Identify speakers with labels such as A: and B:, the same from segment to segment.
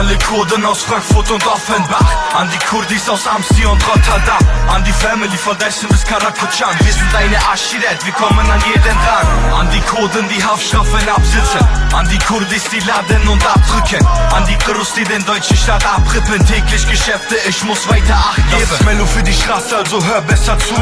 A: alle Kurden aus Frankfurt und Offenbach, an die Kurdis aus Amsti und Rotterdam, an die Family von Dersim bis Karakucan. Wir sind eine Aschiret, wir kommen an jeden Rang. An die Kurden, die Haftstrafen absitzen, an die Kurdis, die laden und abdrücken, an die Kurus, die den deutschen Staat abrippen. Täglich Geschäfte, ich muss weiter Acht geben. Das ist Mello für die Straße, also hör besser zu.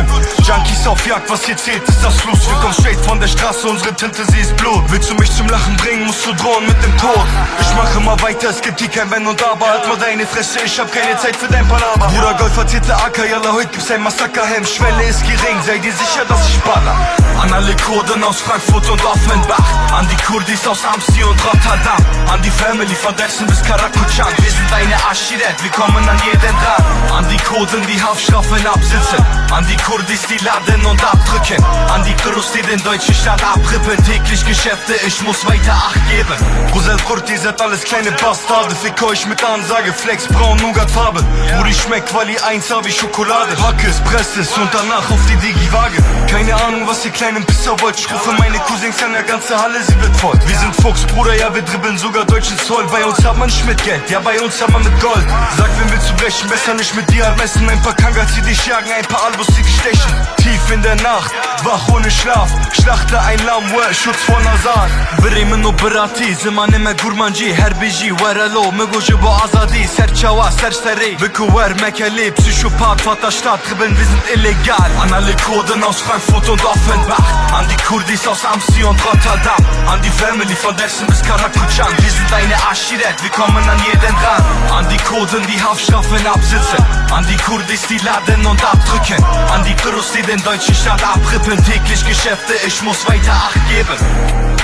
A: Junkies auf Jagd, was hier zählt, ist das Fluss. Wir kommen straight von der Straße, unsere Tinte, sie ist Blut. Willst du mich zum Lachen bringen, musst du drohen mit dem Tod. Ich mache immer weiter, es gibt hier kein Wenn und Aber. Halt mal deine Fresse, ich hab keine Zeit für dein Palaver. Bruder Gold verzierte AK, yalla, heute gibt's ein Massaker. Hemmschwelle ist gering, sei dir sicher, dass ich baller. An alle Kurden aus Frankfurt und Offenbach, an die Kurdis aus Amsti und Rotterdam, an die Family von Dersim bis Karakucan. Wir sind eine Aschiret, wir kommen an jeden Rang. An die Kurden, die Haftstrafen absitzen, an die Kurdis, die laden und abdrücken, an die Kurus, die den deutschen Staat abrippen. Täglich Geschäfte, ich muss weiter Acht geben. Brusel Kurti, seid alles kleine Bastarde. Fick euch mit Ansage, Flex, braun, Nougat-Farbe. Rudi schmeckt, weil ihr eins hab ich Schokolade. Hackes, Presses und danach auf die Digi-Waage. Keine Ahnung, was ihr kleinen Pisser wollt. Ich rufe meine Cousins an, der ganze Halle, sie wird voll. Wir sind Fuchs, Bruder, ja, wir dribbeln sogar deutschen Zoll. Bei uns hat man nicht mit Geld, ja, bei uns hat man mit Gold. Sag, wen willst du brechen, besser nicht mit dir messen. Ein paar Kangas, die dich jagen, ein paar Albus, die dich stechen. Tief in der Nacht, wach ohne Schlaf, schlachte ein Lamm, Schutz vor Nazar. Bremen operati, زمان ما گورمانجی هر بیجی ورلو مگوجه با آزادی سرچاوا سرسری بکوور مکلی Psychopath Vaterstadt dribbeln, wir sind illegal. An alle Kurden aus Frankfurt und Offenbach, an die Kurdis aus Amsti und Rotterdam, an die Family von Dersim bis Karakucan. Wir sind eine Aschiret, wir kommen an jeden Rang. An die Kurden, die Haftstrafen absitzen, an die Kurdis, die laden und abdrücken, an die Kurus, die den deutschen Staat abrippen. Täglich Geschäfte, ich muss weiter Acht geben.